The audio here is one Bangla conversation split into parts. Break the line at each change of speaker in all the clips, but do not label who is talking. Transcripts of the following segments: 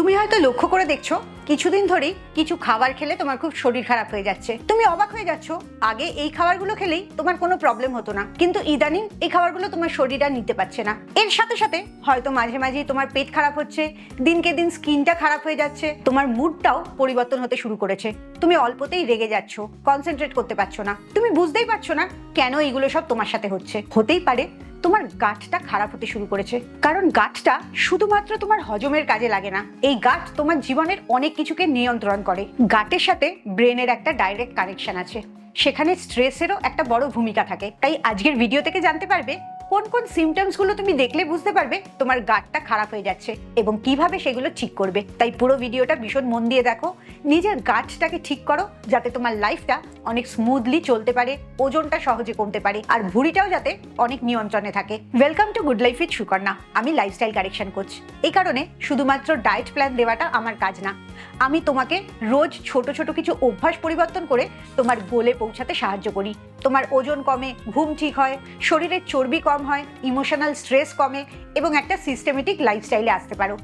তুমি হয়তো লক্ষ্য করে দেখছো কিছুদিন ধরেই কিছু খাবার খেলে তোমার খুব শরীর খারাপ হয়ে যাচ্ছে। তুমি অবাক হয়ে যাচ্ছ, আগে এই খাবারগুলো খেলেই তোমার কোনো প্রবলেম হতো না, কিন্তু ইদানিং এই খাবারগুলো তোমার শরীর আর নিতে পারছে না। এর সাথে সাথে হয়তো মাঝে মাঝেই তোমার পেট খারাপ হচ্ছে, দিনকে দিন স্কিনটা খারাপ হয়ে যাচ্ছে, তোমার মুডটাও পরিবর্তন হতে শুরু করেছে। তুমি অল্পতেই রেগে যাচ্ছ, কনসেন্ট্রেট করতে পারছো না, তুমি বুঝতেই পারছো না কেন এইগুলো সব তোমার সাথে হচ্ছে। হতেই পারে তোমার গাটটা খারাপ হতে শুরু করেছে, কারণ গাটটা শুধুমাত্র তোমার হজমের কাজে লাগে না। এই গাট তোমার জীবনের অনেক কিছুকে নিয়ন্ত্রণ করে। গাটের সাথে ব্রেনের একটা ডাইরেক্ট কানেকশন আছে, সেখানে স্ট্রেসেরও একটা বড় ভূমিকা থাকে। তাই আজকের ভিডিও থেকে জানতে পারবে কোন কোন সিমটমস গুলো তুমি দেখলে বুঝতে পারবে তোমার গাটটা খারাপ হয়ে যাচ্ছে এবং কিভাবে সেগুলো ঠিক করবে। তাই পুরো ভিডিওটা ভীষণ মন দিয়ে দেখো, নিজের গাটটাকে ঠিক করো যাতে তোমার লাইফটা অনেক স্মুথলি চলতে পারে, ওজনটা সহজে কমতে পারে, আর ভুঁড়িটাও যাতে অনেক নিয়ন্ত্রণে থাকে। Welcome to good life with Sukanya. আমি লাইফস্টাইল কারেকশন কোচ। এই কারণে শুধুমাত্র ডায়েট প্ল্যান দেওয়াটা আমার কাজ না, আমি তোমাকে রোজ ছোট ছোট কিছু অভ্যাস পরিবর্তন করে তোমার গোলে পৌঁছাতে সাহায্য করি। তোমার ওজন কমে, ঘুম ঠিক হয়, শরীরের চর্বি কম হয়, ইমোশনাল স্ট্রেস কমে এবং একটা সিস্টেমেটিক লাইফস্টাইলে আসতে পারো।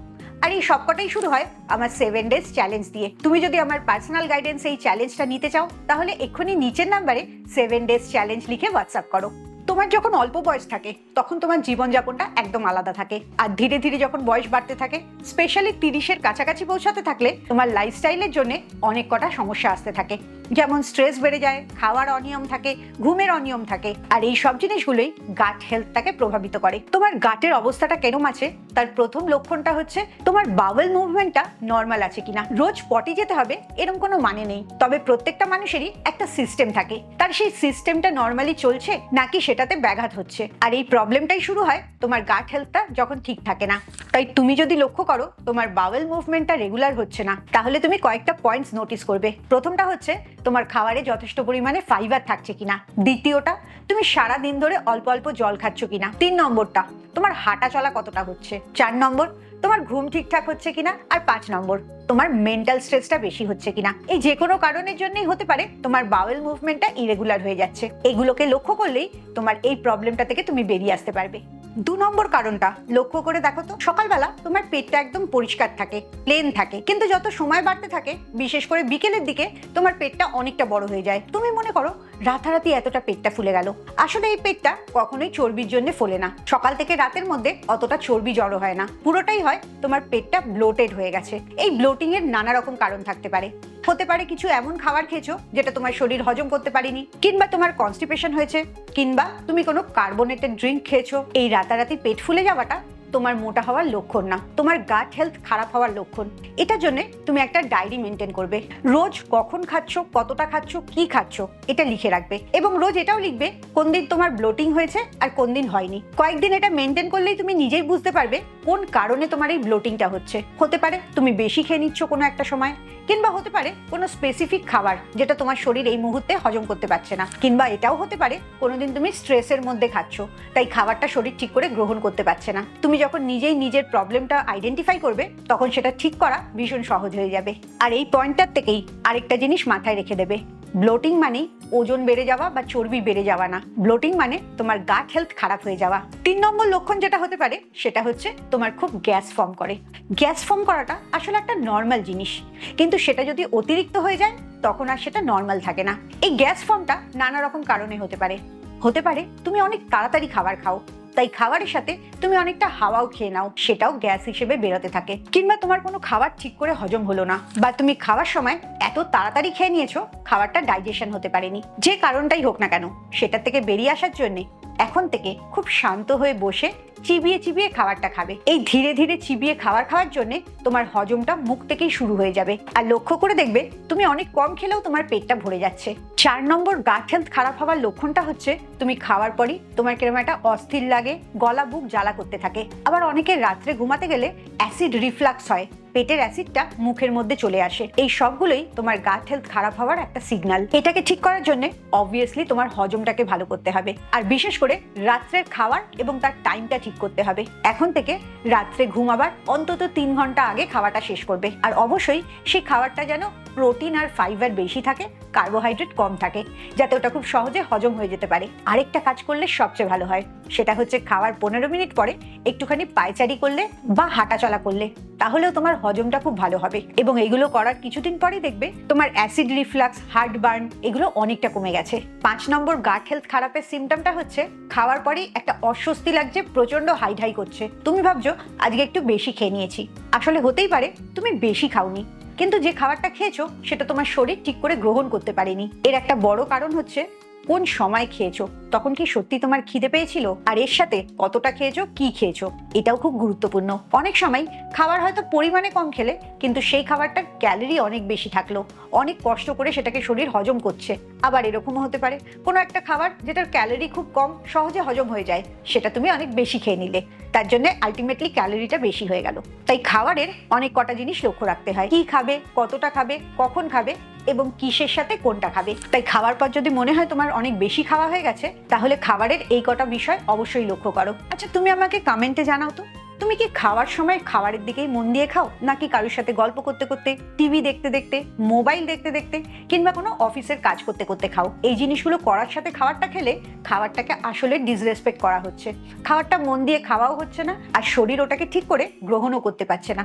আর এই সবকটাই শুরু হয় আমার 7 ডেজ চ্যালেঞ্জ দিয়ে। তুমি যদি আমার পার্সোনাল গাইডেন্স এই চ্যালেঞ্জটা নিতে চাও, তাহলে এক্ষুনি নিচের নাম্বারে 7 ডেজ চ্যালেঞ্জ লিখে হোয়াটসঅ্যাপ করো। তোমার যখন অল্প বয়স থাকে তখন তোমার জীবনযাপনটা একদম আলাদা থাকে, আর ধীরে ধীরে যখন বয়স বাড়তে থাকে, স্পেশালি 30-এর কাছাকাছি পৌঁছাতে থাকলে তোমার লাইফস্টাইলের জন্য অনেক কটা সমস্যা আসতে থাকে। যেমন স্ট্রেস বেড়ে যায়, খাওয়ার অনিয়ম থাকে, ঘুমের অনিয়ম থাকে, আর এই সব জিনিসগুলোই গাট হেলথটাকে প্রভাবিত করে। তোমার গাটের অবস্থাটা কেরম আছে তার প্রথম লক্ষণটা হচ্ছে তোমার বাওয়েল মুভমেন্টটা নর্মাল আছে কিনা। রোজ পটি যেতে হবে এরকম কোনো মানে নেই, তবে প্রত্যেকটা মানুষেরই একটা সিস্টেম থাকে, তার সেই সিস্টেমটা নর্মালি চলছে নাকি সেটাতে ব্যাঘাত হচ্ছে। আর এই প্রবলেমটাই শুরু হয় তোমার গাট হেলথটা যখন ঠিক থাকে না। তাই তুমি যদি লক্ষ্য করো তোমার বাওয়েল মুভমেন্টটা রেগুলার হচ্ছে না, তাহলে তুমি কয়েকটা পয়েন্টস নোটিস করবে। প্রথমটা হচ্ছে তোমার খাবারে যথেষ্ট পরিমাণে ফাইবার থাকছে কিনা। দ্বিতীয়টা, তুমি সারা দিন ধরে অল্প অল্প জল খাচ্ছ কিনা। 3 নম্বরটা, তোমার হাঁটা চলা কতটা হচ্ছে। 4 নম্বর, তোমার ঘুম ঠিকঠাক হচ্ছে কিনা। আর 5 নম্বর, তোমার মেন্টাল স্ট্রেসটা বেশি হচ্ছে কিনা। এই যে কোনো কারণের জন্যই হতে পারে তোমার বাওয়েল মুভমেন্টটা ইরেগুলার হয়ে যাচ্ছে। এগুলোকে লক্ষ্য করলেই তোমার এই প্রবলেমটা থেকে তুমি বেরিয়ে আসতে পারবে। 2 নম্বর কারণটা লক্ষ্য করে দেখো তো, সকালবেলা তোমার পেটটা একদম পরিষ্কার থাকে, প্লেন থাকে, কিন্তু যত সময় বাড়তে থাকে, বিশেষ করে বিকেলের দিকে তোমার পেটটা অনেকটা বড় হয়ে যায়। তুমি মনে করো রাতারাতি এতটা পেটটা ফুলে গেল। আসলে এই পেটটা কখনোই চর্বির জন্য ফোলে না, সকাল থেকে রাতের মধ্যে অতটা চর্বি জড়ো হয় না, পুরোটাই হয় তোমার পেটটা ব্লোটেড হয়ে গেছে। এই ব্লোটিং এর নানা রকম কারণ থাকতে পারে। হতে পারে কিছু এমন খাবার খেয়েছো যেটা তোমার শরীর হজম করতে পারেনি, কিংবা তোমার কনস্টিপেশন হয়েছে, কিংবা তুমি কোনো কার্বোনেটেড ড্রিঙ্ক খেয়েছো। এই রাতারাতি পেট ফুলে যাওয়াটা তোমার মোটা হওয়ার লক্ষণ না, তোমার গাট হেলথ খারাপ হওয়ার লক্ষণ। এটার জন্য তুমি একটা ডায়েরি মেনটেন করবে। রোজ কখন খাচ্ছ, কতটা খাচ্ছ, কি খাচ্ছ, এটা লিখে রাখবে। এবং রোজ এটাও লিখবে কোন দিন তোমার ব্লোটিং হয়েছে আর কোন দিন হয়নি। কয়েকদিন এটা মেনটেন করলেই তুমি নিজেই বুঝতে পারবে কোন কারণে তোমার এই ব্লোটিংটা হচ্ছে। হতে পারে তুমি বেশি খেয়ে নিচ্ছ কোনো একটা সময়, কিংবা হতে পারে কোনো স্পেসিফিক খাবার যেটা তোমার শরীর এই মুহূর্তে হজম করতে পারছে না, কিংবা এটাও হতে পারে কোনোদিন তুমি স্ট্রেসের মধ্যে খাচ্ছ, তাই খাবারটা শরীর ঠিক করে গ্রহণ করতে পারছে না। তুমি যখন নিজেই নিজের প্রবলেমটা আইডেন্টিফাই করবে, তখন সেটা ঠিক করা ভীষণ সহজ হয়ে যাবে। আর এই পয়েন্টটার থেকেই আরেকটা জিনিস মাথায় রেখে দেবে, ব্লোটিং মানে ওজন বেড়ে যাওয়া বা চর্বি বেড়ে যাওয়া না, ব্লোটিং মানে তোমার গাট হেলথ খারাপ হয়ে যাওয়া। 3 নম্বর লক্ষণ যেটা হতে পারে সেটা হচ্ছে তোমার খুব গ্যাস ফর্ম করে। গ্যাস ফর্ম করাটা আসলে একটা নর্মাল জিনিস, কিন্তু সেটা যদি অতিরিক্ত হয়ে যায় তখন আর সেটা নর্মাল থাকে না। এই গ্যাস ফর্মটা নানা রকম কারণে হতে পারে। হতে পারে তুমি অনেক তাড়াতাড়ি খাবার খাও, তাই খাবারের সাথে তুমি অনেকটা হাওয়াও খেয়ে নাও, সেটাও গ্যাস হিসেবে বেরোতে থাকে। কিংবা তোমার কোনো খাবার ঠিক করে হজম হলো না, বা তুমি খাওয়ার সময় এত তাড়াতাড়ি খেয়ে নিয়েছো খাবারটা ডাইজেশন হতে পারেনি। যে কারণটাই হোক না কেন, সেটা থেকে বেরিয়ে আসার জন্য এখন থেকে খুব শান্ত হয়ে বসে চিবিয়ে চিবিয়ে খাবারটা খাবে। এই ধীরে ধীরে চিবিয়ে খাবার খাওয়ার জন্য তোমার হজমটা মুখ থেকেই শুরু হয়ে যাবে, আর লক্ষ্য করে দেখবে তুমি অনেক কম খেলেও তোমার পেটটা ভরে যাচ্ছে। 4 নম্বর গাট হেলথ খারাপ হওয়ার লক্ষণটা হচ্ছে তুমি খাওয়ার পরই তোমার কিরকম একটা অস্থির লাগে, গলা বুক জ্বালা করতে থাকে। আবার অনেকের রাত্রে ঘুমাতে গেলে অ্যাসিড রিফ্লাক্স হয়, পেটের অ্যাসিডটা মুখের মধ্যে চলে আসে। এই সবগুলোই তোমার গাট হেলথ খারাপ হওয়ার একটা সিগন্যাল। এটাকে ঠিক করার জন্য অবভিয়াসলি তোমার হজমটাকে ভালো করতে হবে, আর বিশেষ করে রাত্রের খাবার এবং তার টাইমটা ঠিক করতে হবে। এখন থেকে রাত্রে ঘুমাবার অন্তত 3 ঘন্টা আগে খাওয়াটা শেষ করবে, আর অবশ্যই সেই খাবারটা যেন প্রোটিন আর ফাইবার বেশি থাকে, কার্বোহাইড্রেট কম থাকে, যাতে ওটা খুব সহজে হজম হয়ে যেতে পারে। আরেকটা কাজ করলে সবচেয়ে ভালো হয়, সেটা হচ্ছে খাওয়ার 15 মিনিট পরে একটুখানি পায়চারি করলে বা হাঁটাচলা করলে, তাহলেও তোমার হজমটা খুব ভালো হবে। এবং এগুলো করার কিছুদিন পরেই দেখবে তোমার অ্যাসিড রিফ্লাক্স, হার্টবার্ন এগুলো অনেকটা কমে গেছে। 5 নম্বর গাট হেলথ খারাপের সিমটমটা হচ্ছে খাওয়ার পরেই একটা অস্বস্তি লাগছে, প্রচন্ড হাই করছে। তুমি ভাবছো আজকে একটু বেশি খেয়ে নিয়েছি, আসলে হতেই পারে তুমি বেশি খাওনি, কিন্তু যে খাবারটা খেয়েছো সেটা তোমার শরীর ঠিক করে গ্রহণ করতে পারেনি। এর একটা বড় কারণ হচ্ছে কোন সময় খেয়েছো, তখন কি সত্যি তোমার খিদে পেয়েছিল, আর এর সাথে কতটা খেয়েছো, কি খেয়েছো, এটাও খুব গুরুত্বপূর্ণ। অনেক সময় খাবার হয়তো পরিমাণে কম খেলে কিন্তু সেই খাবারটার ক্যালোরি অনেক বেশি থাকলো, অনেক কষ্ট করে সেটাকে শরীর হজম করছে। আবার এরকমও হতে পারে কোনো একটা খাবার যেটার ক্যালোরি খুব কম, সহজে হজম হয়ে যায়, সেটা তুমি অনেক বেশি খেয়ে নিলে, তার জন্য আলটিমেটলি ক্যালোরিটা বেশি হয়ে গেল। তাই খাবারের অনেক কটা জিনিস লক্ষ্য রাখতে হয়, কি খাবে, কতটা খাবে, কখন খাবে এবং কিসের সাথে কোনটা খাবে। তাই খাওয়ার পর যদি মনে হয় তোমার অনেক বেশি খাওয়া হয়ে গেছে, তাহলে খাবারের এই কটা বিষয় অবশ্যই লক্ষ্য করো। আচ্ছা, তুমি আমাকে কমেন্টে জানাও তো, তুমি কি খাওয়ার সময় খাবারের দিকেই মন দিয়ে খাও, নাকি কারোর সাথে গল্প করতে করতে, টিভি দেখতে দেখতে, মোবাইল দেখতে দেখতে, কিংবা কোনো অফিসের কাজ করতে করতে খাও? এই জিনিসগুলো করার সাথে খাবারটা খেলে খাবারটাকে আসলে ডিসরেসপেক্ট করা হচ্ছে, খাবারটা মন দিয়ে খাওয়াও হচ্ছে না, আর শরীর ওটাকে ঠিক করে গ্রহণও করতে পারছে না।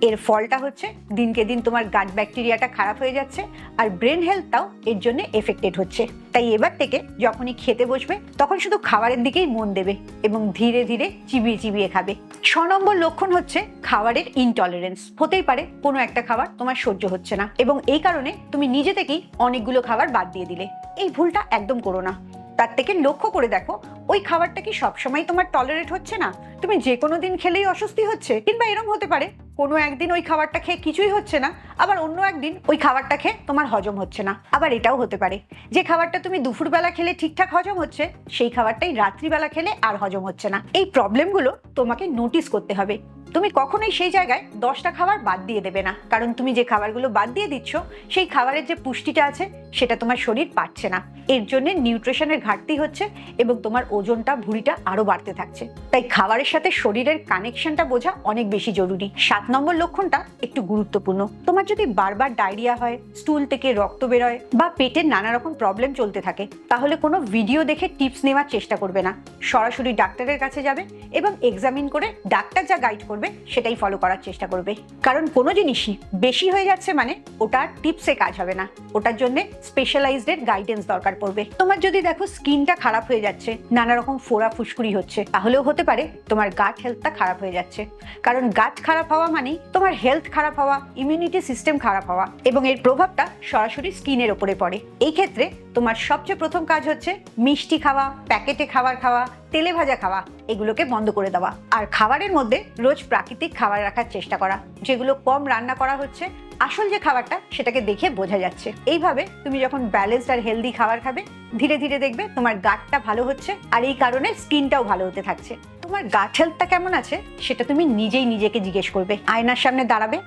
এর ফলটা হচ্ছে দিনকে দিন তোমার গাট ব্যাকটেরিয়াটা খারাপ হয়ে যাচ্ছে, আর ব্রেন হেলথটাও এর জন্য এফেক্টেড হচ্ছে। তাই এবার থেকে যখনই খেতে বসবে তখন শুধু খাবারের দিকেই মন দেবে এবং ধীরে ধীরে চিবিয়ে চিবিয়ে খাবে। 6 নম্বর লক্ষণ হচ্ছে খাবারের ইনটলারেন্স। হতেই পারে কোনো একটা খাবার তোমার সহ্য হচ্ছে না এবং এই কারণে তুমি নিজে থেকেই অনেকগুলো খাবার বাদ দিয়ে দিলে। এই ভুলটা একদম করো না। তার থেকে লক্ষ্য করে দেখো ওই খাবারটা কি সবসময় তোমার টলারেট হচ্ছে না, তুমি যে কোনো দিন খেলেই অস্বস্তি হচ্ছে, কিংবা এরম হতে পারে কোনো একদিন ওই খাবারটা খেয়ে কিছুই হচ্ছে না, আবার অন্য একদিন ওই খাবারটা খেয়ে তোমার হজম হচ্ছে না। আবার এটাও হতে পারে যে খাবারটা তুমি দুপুরবেলা খেলে ঠিকঠাক হজম হচ্ছে, সেই খাবারটাই রাত্রিবেলা খেলে আর হজম হচ্ছে না। এই প্রবলেমগুলো তোমাকে নোটিস করতে হবে। তুমি কখনোই সেই জায়গায় 10টা খাবার বাদ দিয়ে দেবে না, কারণ তুমি যে খাবারগুলো বাদ দিয়ে দিচ্ছ সেই খাবারের যে পুষ্টিটা আছে সেটা তোমার শরীর পাচ্ছে না, এর জন্য নিউট্রিশনের ঘাটতি হচ্ছে এবং তোমার ওজনটা, ভুঁড়িটা আরো বাড়তে থাকছে। তাই খাবারের সাথে শরীরের কানেকশনটা বোঝা অনেক বেশি জরুরি। 7 নম্বর লক্ষণটা একটু গুরুত্বপূর্ণ। তোমার যদি বারবার ডায়রিয়া হয়, স্টুল থেকে রক্ত বেরোয় বা পেটের নানা রকম প্রবলেম চলতে থাকে, তাহলে কোনো ভিডিও দেখে টিপস নেওয়ার চেষ্টা করবে না, সরাসরি ডাক্তারের কাছে যাবে এবং এক্সামিন করে ডাক্তার যা গাইড করবে সেটাই ফলো করার চেষ্টা করবে। কারণ কোনো জিনিসই বেশি হয়ে যাচ্ছে মানে ওটার টিপসে কাজ হবে না, ওটার জন্য স্পেশালাইজড গাইডেন্স দরকার পড়বে। তোমার যদি দেখো স্কিনটা খারাপ হয়ে যাচ্ছে, নানা রকম ফোড়া ফুসকুড়ি হচ্ছে, তাহলেও হতে পারে তোমার গাট হেলথটা খারাপ হয়ে যাচ্ছে। কারণ গাট খারাপ হওয়া মানেই তোমার হেলথ খারাপ হওয়া, ইমিউনিটি সিস্টেম খারাপ হওয়া, এবং এর প্রভাবটা সরাসরি স্কিনের ওপরে পড়ে। এই ক্ষেত্রে তোমার সবচেয়ে প্রথম কাজ হচ্ছে মিষ্টি খাওয়া, প্যাকেটে খাবার খাওয়া, তেলে ভাজা খাওয়া, এগুলোকে বন্ধ করে দেওয়া। আর খাবারের মধ্যে রোজ প্রাকৃতিক খাবার রাখার চেষ্টা করা, যেগুলো কম রান্না করা হচ্ছে, আসল যে খাবারটা সেটাকে দেখে বোঝা যাচ্ছে। এইভাবে তুমি যখন ব্যালেন্সড আর হেলদি খাবার খাবে, ধীরে ধীরে দেখবে তোমার গাটটা ভালো হচ্ছে, আর এই কারণে স্কিনটাও ভালো হতে থাকছে। তোমার গাট হেলথটা কেমন আছে সেটা তুমি নিজেই নিজেকে জিজ্ঞেস করবে। আয়নার সামনে দাঁড়াবে,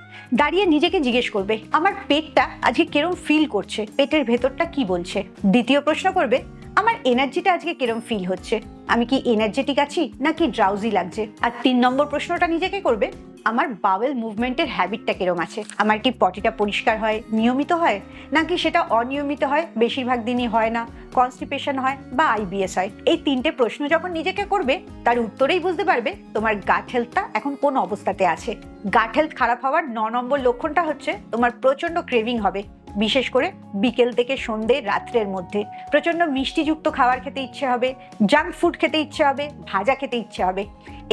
দাঁড়িয়ে নিজেকে জিজ্ঞেস করবে আমার পেটটা আজকে কিরম ফিল করছে, পেটের ভেতরটা কি বলছে। দ্বিতীয় প্রশ্ন করবে আমার এনার্জিটা আজকে কিরম ফিল হচ্ছে, আমি কি এনার্জেটিক আছি নাকি ড্রাউজি লাগছে। আর 3 নম্বর প্রশ্নটা নিজেকে করবে আমার বাওয়েল মুভমেন্টের হ্যাবিটটা কিরম আছে, আমার কি পটিটা পরিষ্কার হয়, নিয়মিত হয়, নাকি সেটা অনিয়মিত হয়, বেশিরভাগ দিনই হয় না, কনস্টিপেশন হয় বা আইবিএস হয়। এই 3টে প্রশ্ন যখন নিজেকে করবে তার উত্তরেই বুঝতে পারবে তোমার গাট হেলথটা এখন কোন অবস্থাতে আছে। গাট হেলথ খারাপ হওয়ার 9 নম্বর লক্ষণটা হচ্ছে তোমার প্রচন্ড ক্রেভিং হবে, বিশেষ করে বিকেল থেকে সন্ধ্যে রাত্রের মধ্যে প্রচন্ড মিষ্টিযুক্ত খাবার খেতে ইচ্ছে হবে, জাঙ্ক ফুড খেতে ইচ্ছে হবে, ভাজা খেতে ইচ্ছে হবে।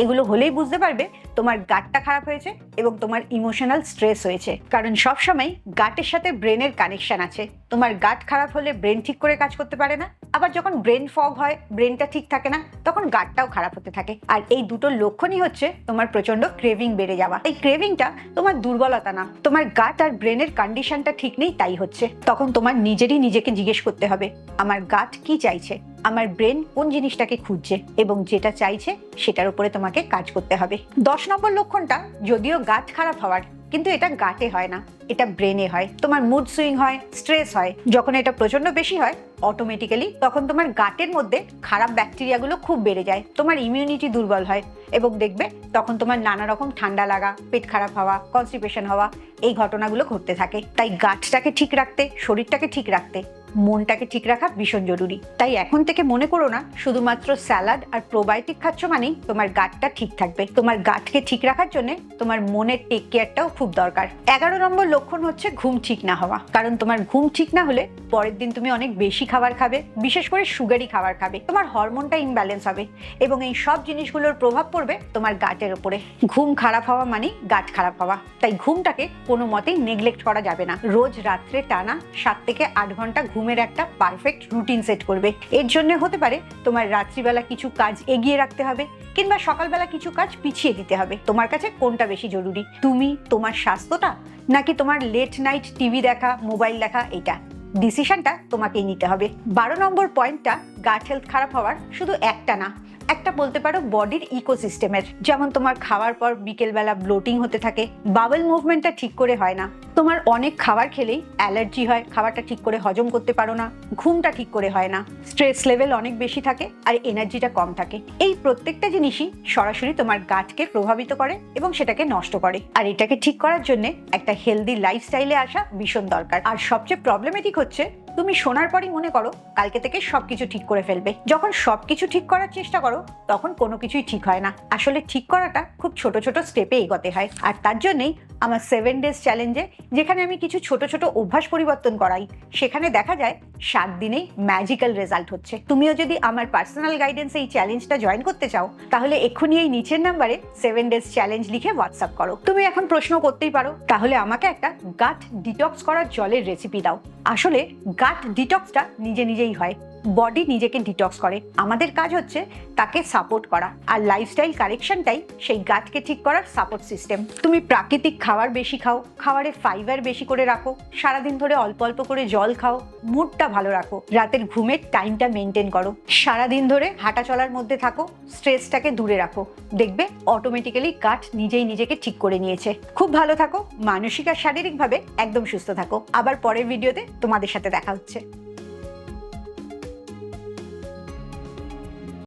এগুলো হলেই বুঝতে পারবে তোমার গাটটা খারাপ হয়েছে এবং তোমার ইমোশনাল স্ট্রেস হয়েছে। কারণ সবসময় গাটের সাথে ব্রেনের কানেকশন আছে। তোমার গাট খারাপ হলে ব্রেন ঠিক করে কাজ করতে পারে না, আবার যখন ব্রেন ফগ হয়, ব্রেনটা ঠিক থাকে না, তখন গাটটাও খারাপ হতে থাকে। আর এই দুটো লক্ষণই হচ্ছে তোমার প্রচন্ড ক্রেভিং বেড়ে যাওয়া। এই ক্রেভিংটা তোমার দুর্বলতা না, তোমার গাট আর ব্রেনের কন্ডিশনটা ঠিক নেই তাই হচ্ছে। তখন তোমার নিজেরই নিজেকে জিজ্ঞেস করতে হবে আমার গাট কি চাইছে, আমার ব্রেন কোন জিনিসটাকে খুঁজছে, এবং যেটা চাইছে সেটার উপরে তোমাকে কাজ করতে হবে। 10 নম্বর লক্ষণটা যদিও গাট খারাপ হওয়ার, কিন্তু এটা গাটে হয় না, এটা ব্রেনে হয়। তোমার মুড সুইং হয়, স্ট্রেস হয়। যখন এটা প্রচন্ড বেশি হয় অটোমেটিক্যালি তখন তোমার গাটের মধ্যে খারাপ ব্যাকটেরিয়াগুলো খুব বেড়ে যায়, তোমার ইমিউনিটি দুর্বল হয় এবং দেখবে তখন তোমার নানা রকম ঠান্ডা লাগা, পেট খারাপ হওয়া, কনস্টিপেশন হওয়া, এই ঘটনাগুলো ঘটতে থাকে। তাই গাটটাকে ঠিক রাখতে, শরীরটাকে ঠিক রাখতে মনটাকে ঠিক রাখা ভীষণ জরুরি। তাই এখন থেকে মনে করো না শুধুমাত্র স্যালাড আর প্রোবায়োটিক খাচ্ছ মানেই তোমার গাটটা ঠিক থাকবে। তোমার গাটকে ঠিক রাখার জন্য তোমার মনের টেক কেয়ারটাও খুব দরকার। 11 নম্বর লক্ষণ হচ্ছে ঘুম ঠিক না হওয়া। কারণ তোমার ঘুম ঠিক না হলে পরের দিন তুমি অনেক বেশি খাবার খাবে, বিশেষ করে সুগারি খাবার খাবে। তোমার হরমোনটা ইমব্যালেন্স হবে এবং এই সব জিনিসগুলোর প্রভাব পড়বে তোমার গাটের উপরে। ঘুম খারাপ হওয়া মানে গাট খারাপ হওয়া। তাই ঘুমটাকে কোনো মতেই নেগলেক্ট করা যাবে না। রোজ রাত্রে টানা 7 থেকে 8 ঘন্টা ঘুমের একটা পারফেক্ট রুটিন সেট করবে। এর জন্য হতে পারে তোমার রাত্রিবেলা কিছু কাজ এগিয়ে রাখতে হবে কিংবা সকালবেলা কিছু কাজ পিছিয়ে দিতে হবে। তোমার কাছে কোনটা বেশি জরুরি? তুমি, তোমার স্বাস্থ্যটা, নাকি তোমার লেট নাইট টিভি দেখা, মোবাইল দেখা? এটা ডিসিশনটা তোমাকেই নিতে হবে। 12 নম্বর পয়েন্টটা গাট হেলথ খারাপ হওয়ার শুধু একটা না, একটা বলতে পারো বডির ইকোসিস্টেমের। যেমন তোমার খাওয়ার পর বিকেলবেলা ব্লোটিং হতে থাকে, বাবেল মুভমেন্টটা ঠিক করে হয় না, তোমার অনেক খাবার খেলেই অ্যালার্জি হয়, খাবারটা ঠিক করে হজম করতে পারো না, ঘুমটা ঠিক করে হয় না, স্ট্রেস লেভেল অনেক বেশি থাকে আর এনার্জিটা কম থাকে। এই প্রত্যেকটা জিনিসই সরাসরি তোমার গাটকে প্রভাবিত করে এবং সেটাকে নষ্ট করে। আর এটাকে ঠিক করার জন্য একটা হেলদি লাইফস্টাইলে আসা ভীষণ দরকার। আর সবচেয়ে প্রবলেমেটিক হচ্ছে তুমি শোনার পরই মনে করো কালকে থেকে সবকিছু ঠিক করে ফেলবে। যখন সবকিছু ঠিক করার চেষ্টা করো তখন কোনো কিছুই ঠিক হয় না। আসলে ঠিক করাটা খুব ছোট ছোট স্টেপে এগোতে হয়। আর তার জন্যই আমার 7 ডেজ চ্যালেঞ্জে, যেখানে আমি কিছু ছোট ছোট অভ্যাস পরিবর্তন করাই, সেখানে দেখা যায় 7 দিনেই ম্যাজিক্যাল রেজাল্ট হচ্ছে। তুমিও যদি আমার পার্সোনাল গাইডেন্সে এই চ্যালেঞ্জটা জয়েন করতে চাও তাহলে এক্ষুনি এই নিচের নাম্বারে 7 ডেজ চ্যালেঞ্জ লিখে হোয়াটসঅ্যাপ করো। তুমি এখন প্রশ্ন করতেই পারো, তাহলে আমাকে একটা গাট ডিটক্স করার জলের রেসিপি দাও। আসলে গাট ডিটক্সটা নিজে নিজেই হয়। বডি নিজেকে ডিটক্স করে, আমাদের কাজ হচ্ছে তাকে সাপোর্ট করা। আর লাইফস্টাইল কারেকশনটাই সেই গাটকে ঠিক করার সাপোর্ট সিস্টেম। তুমি প্রাকৃতিক খাবার বেশি খাও, খাবারে ফাইবার বেশি করে রাখো, সারাদিন ধরে অল্প অল্প করে জল খাও, মুডটা ভালো রাখো, রাতের ঘুমের টাইমটা মেনটেন করো, সারাদিন ধরে হাঁটা চলার মধ্যে থাকো, স্ট্রেসটাকে দূরে রাখো, দেখবে অটোমেটিক্যালি গাট নিজেই নিজেকে ঠিক করে নিয়েছে। খুব ভালো থাকো, মানসিক আর শারীরিকভাবে একদম সুস্থ থাকো। আবার পরের ভিডিওতে তোমাদের সাথে দেখা হচ্ছে।